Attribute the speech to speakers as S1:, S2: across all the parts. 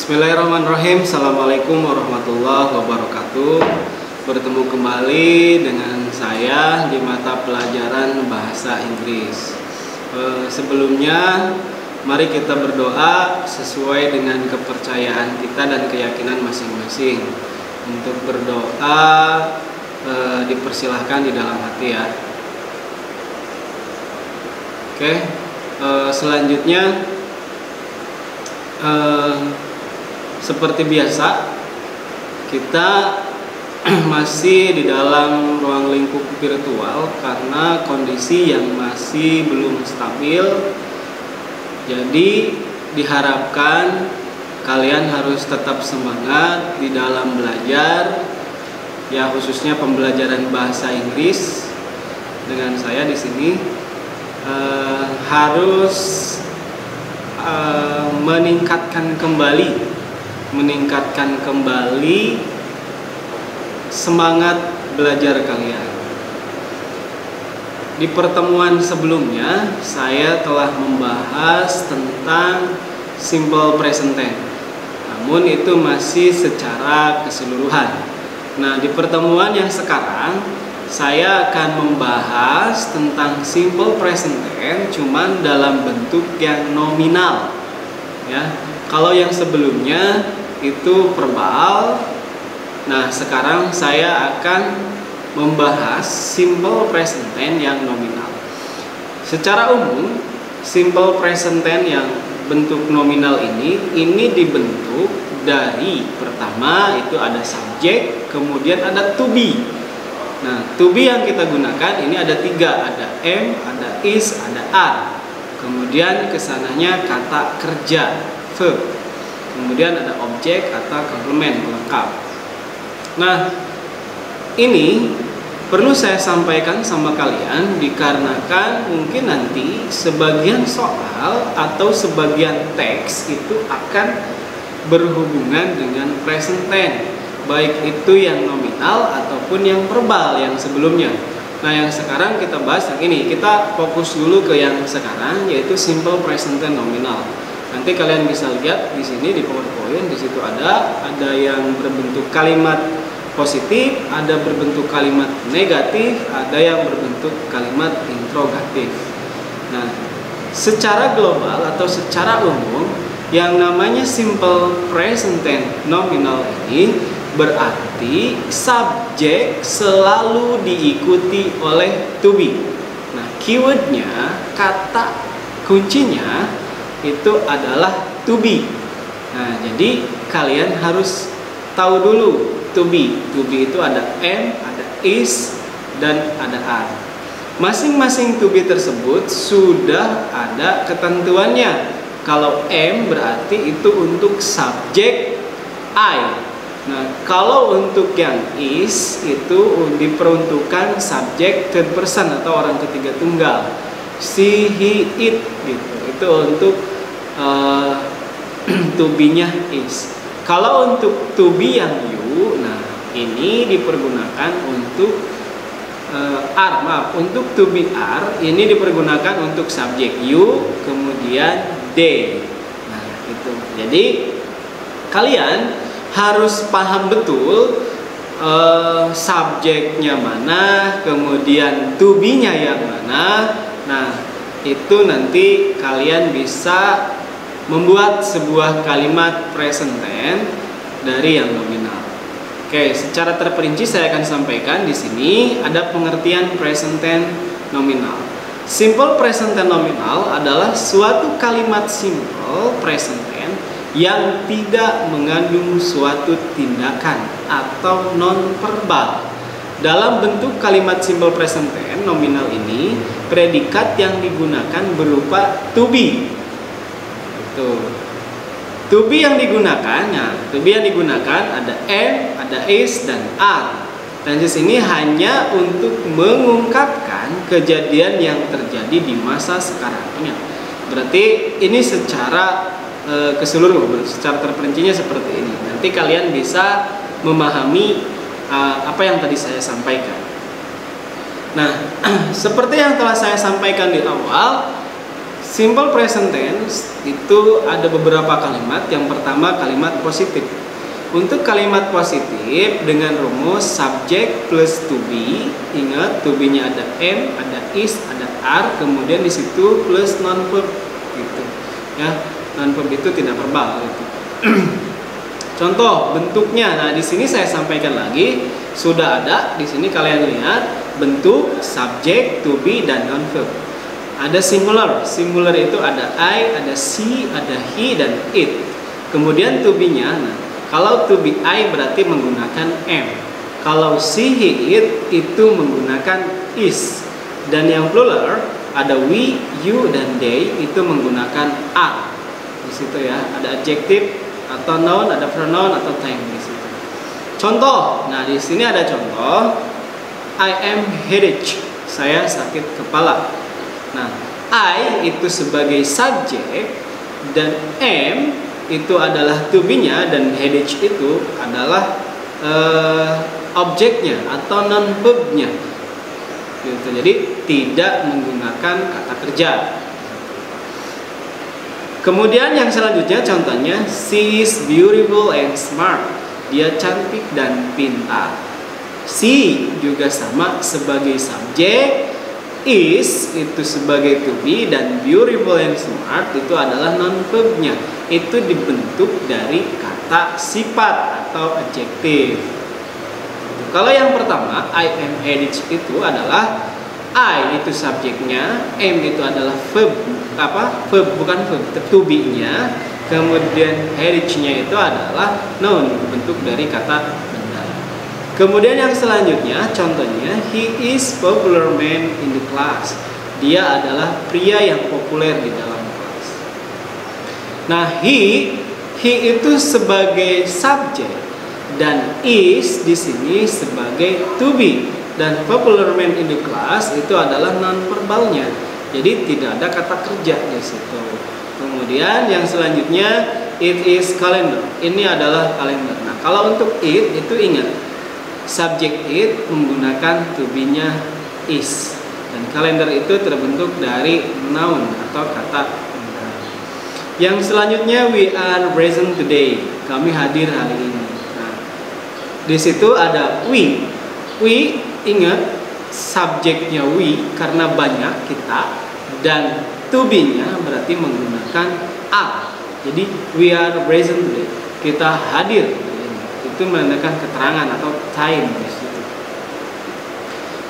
S1: Bismillahirrahmanirrahim. Assalamualaikum warahmatullahi wabarakatuh. Bertemu kembali dengan saya di mata pelajaran bahasa Inggris. Sebelumnya, mari kita berdoa sesuai dengan kepercayaan kita dan keyakinan masing-masing. Untuk berdoa dipersilahkan di dalam hati ya. Oke, selanjutnya seperti biasa kita masih di dalam ruang lingkup virtual karena kondisi yang masih belum stabil. Jadi diharapkan kalian harus tetap semangat di dalam belajar, ya khususnya pembelajaran bahasa Inggris. Dengan saya di sini harus meningkatkan kembali semangat belajar kalian. Di pertemuan sebelumnya saya telah membahas tentang simple present tense. Namun itu masih secara keseluruhan. Nah, di pertemuan yang sekarang saya akan membahas tentang simple present tense cuman dalam bentuk yang nominal. Ya. Kalau yang sebelumnya itu verbal. Nah, sekarang saya akan membahas simple present tense yang nominal. Secara umum, simple present tense yang bentuk nominal ini dibentuk dari pertama itu ada subjek, kemudian ada to be. Nah, to be yang kita gunakan ini ada tiga, ada am, ada is, ada are. Kemudian kesananya kata kerja, verb. Kemudian ada objek atau komplement, pelengkap. Nah, ini perlu saya sampaikan sama kalian dikarenakan mungkin nanti sebagian soal atau sebagian teks itu akan berhubungan dengan present tense, baik itu yang nominal ataupun yang verbal yang sebelumnya. Nah, yang sekarang kita bahas yang ini. Kita fokus dulu ke yang sekarang, yaitu simple present tense nominal. Nanti kalian bisa lihat di sini di PowerPoint, di situ ada yang berbentuk kalimat positif, ada berbentuk kalimat negatif, ada yang berbentuk kalimat interrogatif. Nah, secara global atau secara umum, yang namanya simple present tense nominal ini berarti subjek selalu diikuti oleh to be. Nah, keywordnya, kata kuncinya itu adalah to be. Nah, jadi kalian harus tahu dulu to be. To be itu ada am, ada is, dan ada are. Masing-masing to be tersebut sudah ada ketentuannya. Kalau am berarti itu untuk subjek I. Nah, kalau untuk yang is itu diperuntukkan subjek third person atau orang ketiga tunggal. She, he, it gitu. Itu untuk to be-nya is. Kalau untuk to be yang you, nah ini dipergunakan untuk are. Untuk to be are ini dipergunakan untuk subjek you, kemudian they. Nah, itu. Jadi kalian harus paham betul subjeknya mana, kemudian to be-nya yang mana. Nah, itu nanti kalian bisa membuat sebuah kalimat present tense dari yang nominal. Oke, secara terperinci saya akan sampaikan di sini ada pengertian present tense nominal. Simple present tense nominal adalah suatu kalimat simple present tense yang tidak mengandung suatu tindakan atau non-verbal. Dalam bentuk kalimat simple present tense nominal ini, predikat yang digunakan berupa to be. To be yang digunakan, to be yang digunakan ada am, ada is, dan are. Dan di sini hanya untuk mengungkapkan kejadian yang terjadi di masa sekarangnya. Berarti ini secara keseluruhan, secara terperincinya seperti ini. Nanti kalian bisa memahami apa yang tadi saya sampaikan. Nah, seperti yang telah saya sampaikan di awal, simple present tense itu ada beberapa kalimat. Yang pertama kalimat positif. Untuk kalimat positif dengan rumus subject plus to be, ingat to be-nya ada am, ada is, ada are, kemudian di situ plus non verb gitu. Ya, non verb itu tidak verbal gitu. Contoh bentuknya. Nah, di sini saya sampaikan lagi, sudah ada di sini kalian lihat bentuk subject, to be dan non verb. Ada singular. Singular itu ada I, ada she, ada he dan it. Kemudian to be-nya, nah, kalau to be I berarti menggunakan am. Kalau she, he, it itu menggunakan is. Dan yang plural ada we, you dan they itu menggunakan are. Di situ ya, ada adjective atau noun, ada pronoun atau time di situ. Contoh. Nah, di sini ada contoh. I am headache. Saya sakit kepala. Nah, I itu sebagai subjek dan am itu adalah to be-nya dan headache itu adalah objeknya atau non verb-nya. Gitu. Jadi tidak menggunakan kata kerja. Kemudian yang selanjutnya contohnya she is beautiful and smart. Dia cantik dan pintar. She juga sama sebagai subjek, is itu sebagai to be dan beautiful and smart itu adalah non verb-nya. Itu dibentuk dari kata sifat atau adjektif. Kalau yang pertama I am headache itu adalah I itu subjeknya, am itu adalah verb bukan verb, to be-nya. Kemudian headache-nya itu adalah noun, bentuk dari kata benda. Kemudian yang selanjutnya contohnya he is popular man in the class. Dia adalah pria yang populer di dalam kelas. Nah, he itu sebagai subjek dan is di sini sebagai to be, dan popular man in the class itu adalah non verbalnya. Jadi tidak ada kata kerja di situ. Kemudian yang selanjutnya it is calendar. Ini adalah kalender. Nah, kalau untuk it itu ingat subjek it menggunakan to be-nya is, dan kalender itu terbentuk dari noun atau kata benda. Yang selanjutnya we are present today. Kami hadir hari ini. Nah, di situ ada we. We ingat subjeknya we karena banyak kita, dan to be-nya berarti menggunakan are. Jadi we are present today. Kita hadir. Itu menandakan keterangan atau time di situ.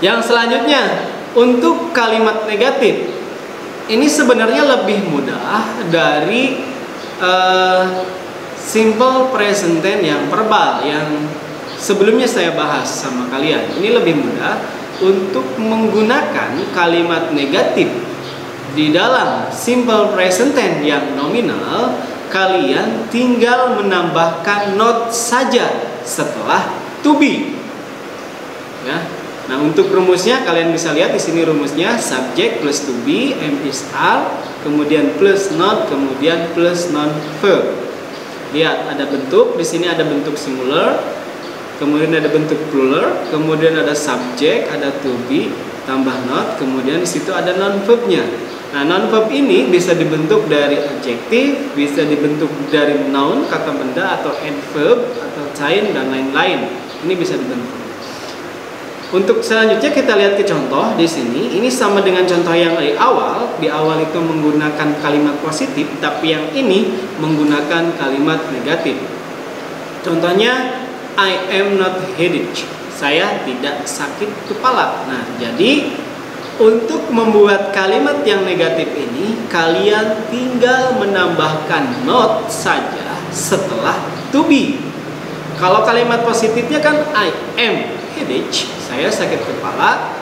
S1: Yang selanjutnya untuk kalimat negatif. Ini sebenarnya lebih mudah dari simple present tense yang verbal yang sebelumnya saya bahas sama kalian. Ini lebih mudah untuk menggunakan kalimat negatif di dalam simple present tense yang nominal. Kalian tinggal menambahkan not saja setelah to be. Ya. Nah, untuk rumusnya kalian bisa lihat di sini rumusnya subject plus to be, am is are, kemudian plus not, kemudian plus non verb. Lihat ada bentuk, di sini ada bentuk singular, kemudian ada bentuk plural, kemudian ada subject, ada to be, tambah not, kemudian di situ ada non verbnya. Nah, non verb ini bisa dibentuk dari adjektif, bisa dibentuk dari noun, kata benda, atau adverb, atau time dan lain-lain. Ini bisa dibentuk. Untuk selanjutnya kita lihat ke contoh di sini. Ini sama dengan contoh yang di awal. Di awal itu menggunakan kalimat positif, tapi yang ini menggunakan kalimat negatif. Contohnya I am not headache. Saya tidak sakit kepala. Nah, jadi untuk membuat kalimat yang negatif ini, kalian tinggal menambahkan not saja setelah to be. Kalau kalimat positifnya kan I am headache, saya sakit kepala.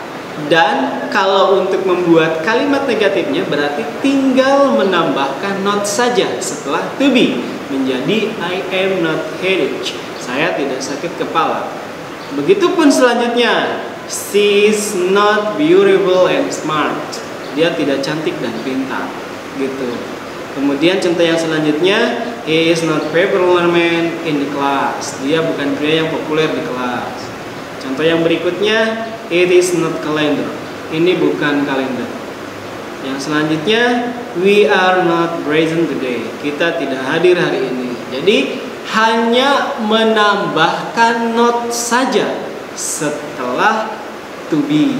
S1: Dan kalau untuk membuat kalimat negatifnya berarti tinggal menambahkan not saja setelah to be, menjadi I am not headache, saya tidak sakit kepala. Begitupun selanjutnya, she is not beautiful and smart. Dia tidak cantik dan pintar, gitu. Kemudian contoh yang selanjutnya, he is not popular man in the class. Dia bukan pria yang populer di kelas. Contoh yang berikutnya, it is not calendar. Ini bukan kalender. Yang selanjutnya, we are not present today. Kita tidak hadir hari ini. Jadi hanya menambahkan not saja setelah to be.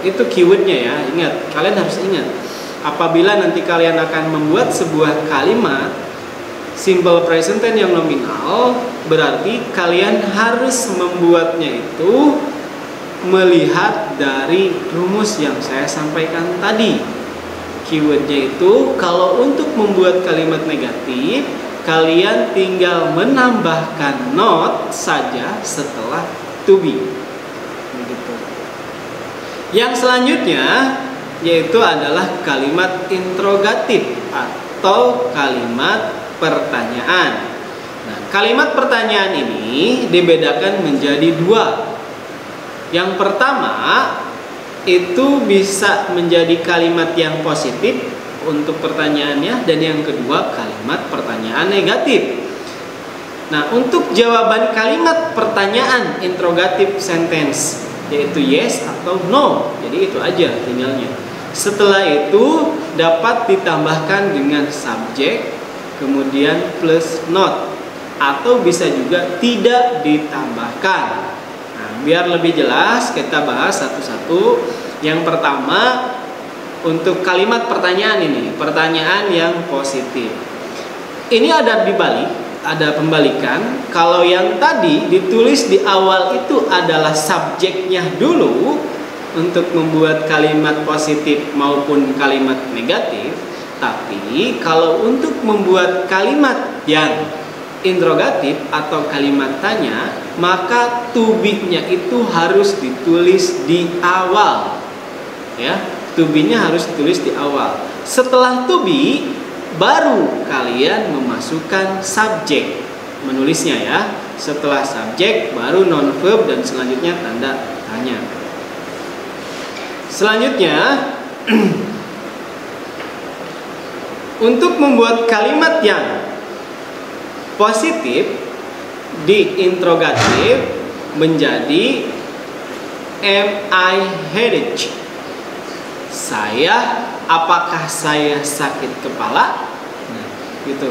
S1: Itu keywordnya ya. Ingat, kalian harus ingat. Apabila nanti kalian akan membuat sebuah kalimat simple present tense yang nominal, berarti kalian harus membuatnya itu melihat dari rumus yang saya sampaikan tadi. Keywordnya itu, kalau untuk membuat kalimat negatif, kalian tinggal menambahkan not saja setelah to be. Begitu. Yang selanjutnya yaitu adalah kalimat interrogatif atau kalimat pertanyaan. Nah, kalimat pertanyaan ini dibedakan menjadi dua. Yang pertama itu bisa menjadi kalimat yang positif untuk pertanyaannya, dan yang kedua kalimat pertanyaan negatif. Nah, untuk jawaban kalimat pertanyaan interrogative sentence yaitu yes atau no. Jadi itu aja tinggalnya. Setelah itu dapat ditambahkan dengan subjek kemudian plus not, atau bisa juga tidak ditambahkan. Biar lebih jelas kita bahas satu-satu. Yang pertama, untuk kalimat pertanyaan ini, pertanyaan yang positif. Ini ada dibalik, ada pembalikan. Kalau yang tadi ditulis di awal itu adalah subjeknya dulu untuk membuat kalimat positif maupun kalimat negatif. Tapi kalau untuk membuat kalimat yang interrogatif atau kalimat tanya, maka to be-nya itu harus ditulis di awal. Ya, to be-nya harus ditulis di awal. Setelah to be, baru kalian memasukkan subjek menulisnya ya. Setelah subjek baru non verb dan selanjutnya tanda tanya. Selanjutnya untuk membuat kalimat yang positif di interrogatif menjadi am I headache? Apakah saya sakit kepala? Nah, gitu.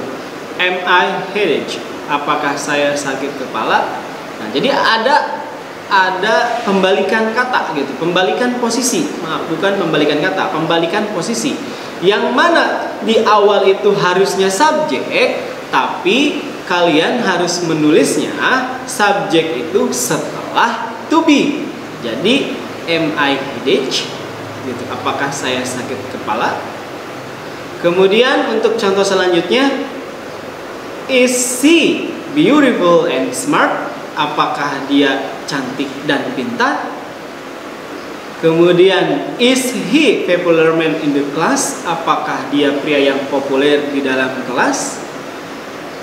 S1: Am I headache? Apakah saya sakit kepala? Nah, jadi ada pembalikan kata gitu, pembalikan posisi. Maaf, bukan pembalikan kata, pembalikan posisi. Yang mana di awal itu harusnya subjek, tapi kalian harus menulisnya subjek itu setelah to be. Jadi am I headache? Gitu. Apakah saya sakit kepala? Kemudian untuk contoh selanjutnya, is she beautiful and smart? Apakah dia cantik dan pintar? Kemudian is he popular man in the class? Apakah dia pria yang populer di dalam kelas?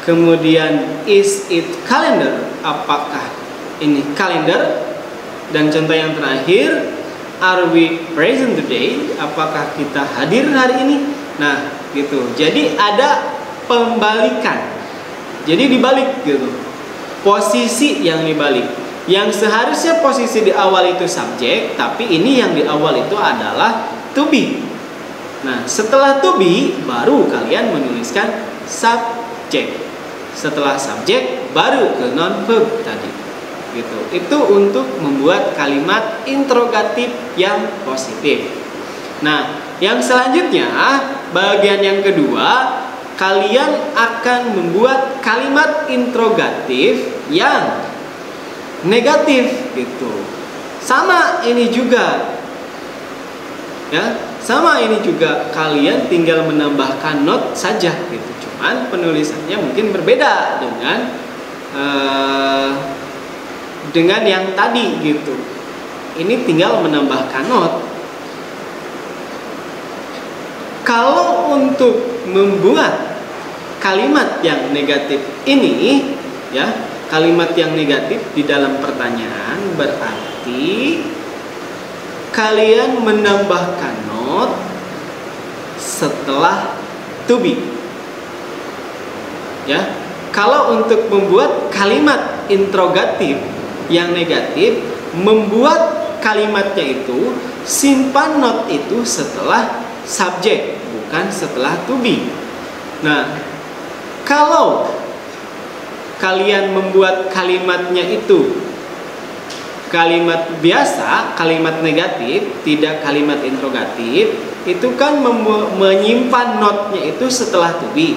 S1: Kemudian is it calendar? Apakah ini kalender? Dan contoh yang terakhir, are we present today? Apakah kita hadir hari ini? Nah, gitu. Jadi ada pembalikan. Jadi dibalik gitu. Posisi yang dibalik. Yang seharusnya posisi di awal itu subjek, tapi ini yang di awal itu adalah to be. Nah, setelah to be baru kalian menuliskan subjek. Setelah subjek baru ke non verb tadi. Gitu. Itu untuk membuat kalimat interrogatif yang positif. Nah, yang selanjutnya bagian yang kedua, kalian akan membuat kalimat interrogatif yang negatif gitu. Sama ini juga. Ya, sama ini juga kalian tinggal menambahkan not saja gitu. Cuman penulisannya mungkin berbeda dengan yang tadi gitu. Ini tinggal menambahkan not. Kalau untuk membuat kalimat yang negatif ini ya, kalimat yang negatif di dalam pertanyaan berarti kalian menambahkan not setelah to be. Ya, kalau untuk membuat kalimat interrogatif yang negatif, membuat kalimatnya itu simpan not itu setelah subjek, bukan setelah to be. Nah, kalau kalian membuat kalimatnya itu kalimat biasa, kalimat negatif, tidak kalimat interrogatif, itu kan menyimpan notnya itu setelah to be.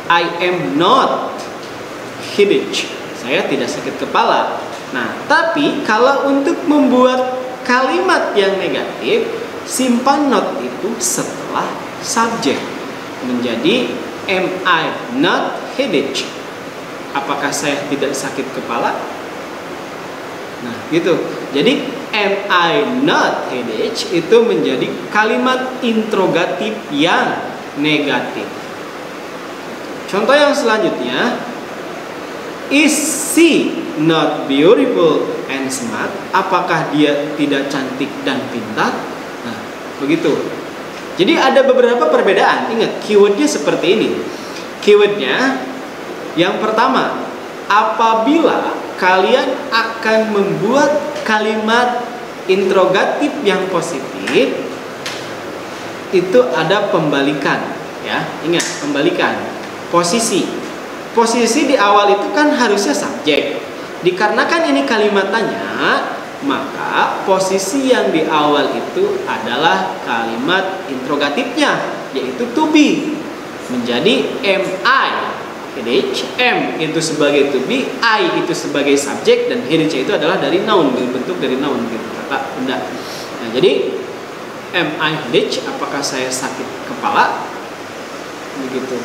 S1: I am not headache. Saya tidak sakit kepala. Nah, tapi kalau untuk membuat kalimat yang negatif, simpan not itu setelah subjek menjadi am I not headache? Apakah saya tidak sakit kepala? Nah, gitu. Jadi am I not headache itu menjadi kalimat interrogatif yang negatif. Contoh yang selanjutnya, is she not beautiful and smart? Apakah dia tidak cantik dan pintar? Nah, begitu. Jadi ada beberapa perbedaan. Ingat, keywordnya seperti ini. Keywordnya yang pertama, apabila kalian akan membuat kalimat interrogatif yang positif, itu ada pembalikan, ya. Ingat, pembalikan. Posisi di awal itu kan harusnya subjek. Dikarenakan ini kalimat tanya, maka posisi yang di awal itu adalah kalimat interrogatifnya, yaitu to be. Menjadi am I headache. M itu sebagai to be, I itu sebagai subjek, dan headache itu adalah dari noun, bentuk dari noun gitu, kata benda. Nah, jadi am I headache? Apakah saya sakit kepala? Begitu.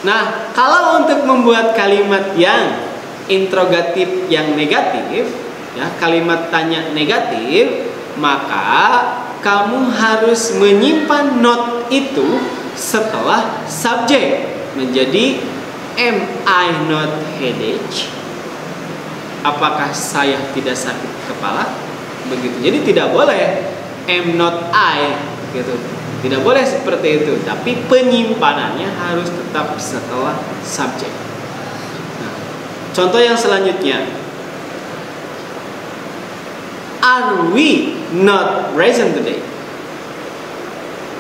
S1: Nah, kalau untuk membuat kalimat yang interrogatif yang negatif, ya, kalimat tanya negatif, maka kamu harus menyimpan not itu setelah subjek menjadi am I not headache? Apakah saya tidak sakit kepala? Begitu. Jadi tidak boleh am not I gitu. Tidak boleh seperti itu, tapi penyimpanannya harus tetap setelah subjek. Nah, contoh yang selanjutnya, are we not present today?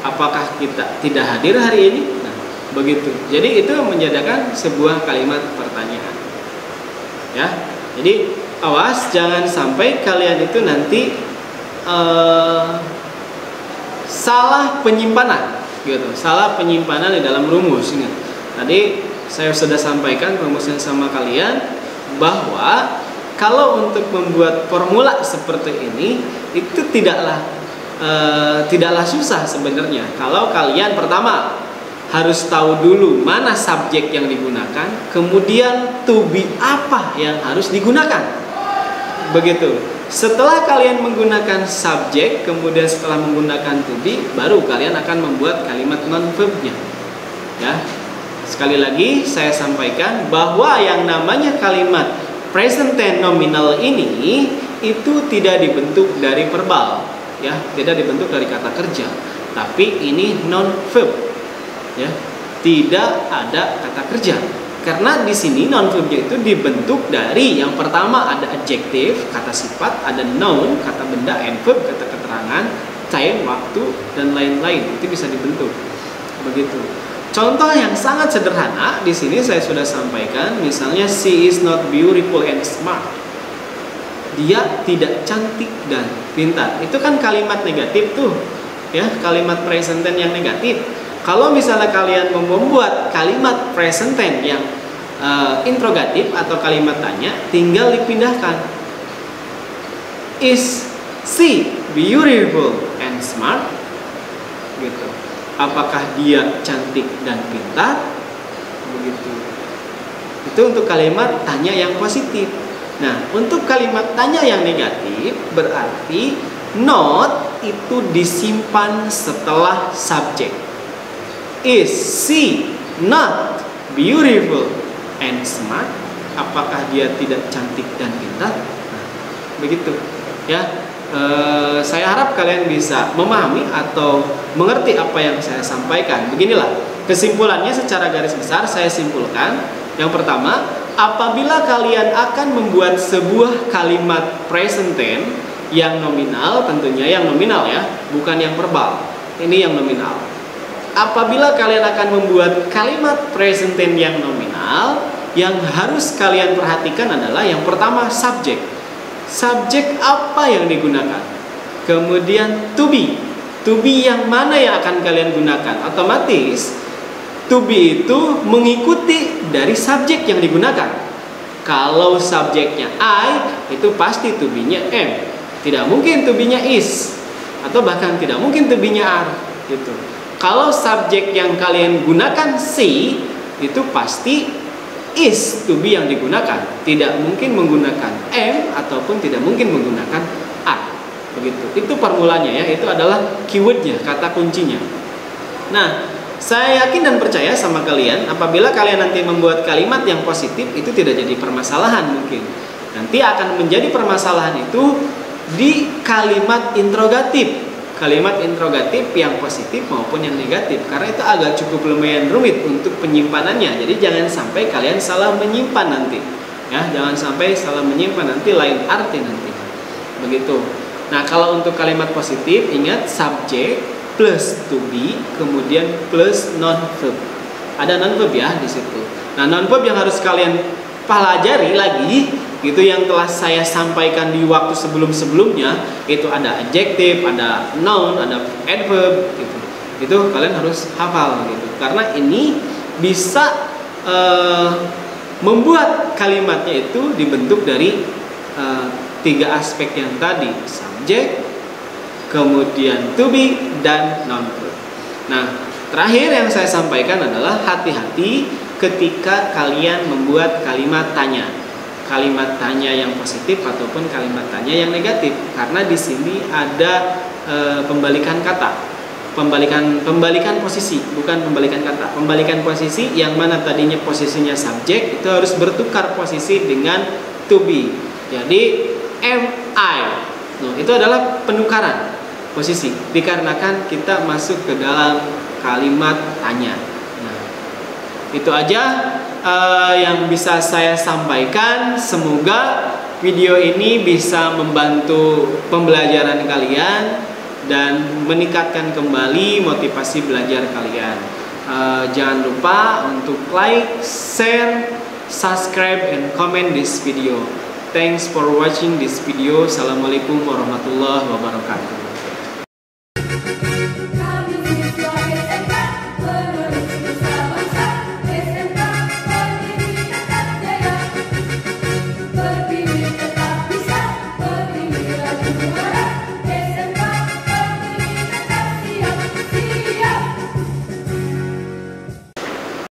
S1: Apakah kita tidak hadir hari ini? Nah, begitu. Jadi itu menjadikan sebuah kalimat pertanyaan. Ya, jadi awas jangan sampai kalian itu nanti salah penyimpanan, gitu. Salah penyimpanan di dalam rumus. Ingat, tadi saya sudah sampaikan rumusnya sama kalian bahwa kalau untuk membuat formula seperti ini itu tidaklah susah sebenarnya. Kalau kalian pertama harus tahu dulu mana subjek yang digunakan, kemudian to be apa yang harus digunakan. Begitu. Setelah kalian menggunakan subjek, kemudian setelah menggunakan to be, baru kalian akan membuat kalimat non-verbnya. Ya, sekali lagi saya sampaikan bahwa yang namanya kalimat present tense nominal ini itu tidak dibentuk dari verbal, ya, tidak dibentuk dari kata kerja, tapi ini non-verb, ya, tidak ada kata kerja. Karena di sini non-verbnya itu dibentuk dari yang pertama ada adjektif, kata sifat, ada noun, kata benda, and verb, kata keterangan, time, waktu, dan lain-lain. Itu bisa dibentuk. Begitu. Contoh yang sangat sederhana di sini saya sudah sampaikan, misalnya she is not beautiful and smart. Dia tidak cantik dan pintar. Itu kan kalimat negatif tuh, ya, kalimat present tense yang negatif. Kalau misalnya kalian membuat kalimat present tense yang interrogatif atau kalimat tanya, tinggal dipindahkan. Is she beautiful and smart? Gitu. Apakah dia cantik dan pintar? Begitu. Itu untuk kalimat tanya yang positif. Nah, untuk kalimat tanya yang negatif berarti not itu disimpan setelah subjek. Is she not beautiful and smart? Apakah dia tidak cantik dan pintar? Nah, begitu, ya. Saya harap kalian bisa memahami atau mengerti apa yang saya sampaikan. Beginilah kesimpulannya secara garis besar. Saya simpulkan. Yang pertama, apabila kalian akan membuat sebuah kalimat present tense yang nominal, tentunya yang nominal, ya, bukan yang verbal. Ini yang nominal. apabila kalian akan membuat kalimat present tense yang nominal, yang harus kalian perhatikan adalah yang pertama subjek. Subjek apa yang digunakan? Kemudian to be. To be yang mana yang akan kalian gunakan? Otomatis to be itu mengikuti dari subjek yang digunakan. Kalau subjeknya I, itu pasti to be-nya am. Tidak mungkin to be-nya is, atau bahkan tidak mungkin to be-nya are gitu. Kalau subjek yang kalian gunakan she, itu pasti is to be yang digunakan. Tidak mungkin menggunakan am ataupun tidak mungkin menggunakan are. Begitu. Itu formulanya ya, itu adalah keywordnya, kata kuncinya. Nah, saya yakin dan percaya sama kalian, apabila kalian nanti membuat kalimat yang positif, itu tidak jadi permasalahan mungkin. Nanti akan menjadi permasalahan itu di kalimat interrogatif. Kalimat interrogatif yang positif maupun yang negatif. Karena itu agak cukup lumayan rumit untuk penyimpanannya. Jadi jangan sampai kalian salah menyimpan nanti. Ya, jangan sampai salah menyimpan nanti lain arti nanti. Begitu. Nah, kalau untuk kalimat positif, ingat subjek plus to be, kemudian plus non verb. Ada non verb ya di situ. Nah, non verb yang harus kalian pelajari lagi, itu yang telah saya sampaikan di waktu sebelum-sebelumnya, itu ada adjective, ada noun, ada adverb gitu. Itu kalian harus hafal gitu. Karena ini bisa membuat kalimatnya itu dibentuk dari tiga aspek yang tadi, subjek, kemudian to be, dan noun verb. Nah, terakhir yang saya sampaikan adalah hati-hati ketika kalian membuat kalimat tanya. Kalimat tanya yang positif ataupun kalimat tanya yang negatif. Karena di sini ada pembalikan kata. Pembalikan posisi, bukan pembalikan kata. Pembalikan posisi yang mana tadinya posisinya subjek itu harus bertukar posisi dengan to be. Jadi am I. Nah, itu adalah penukaran posisi dikarenakan kita masuk ke dalam kalimat tanya. Nah, itu aja yang bisa saya sampaikan. Semoga video ini bisa membantu pembelajaran kalian dan meningkatkan kembali motivasi belajar kalian. Jangan lupa untuk like, share, subscribe, and comment this video. Thanks for watching this video. Assalamualaikum warahmatullahi wabarakatuh.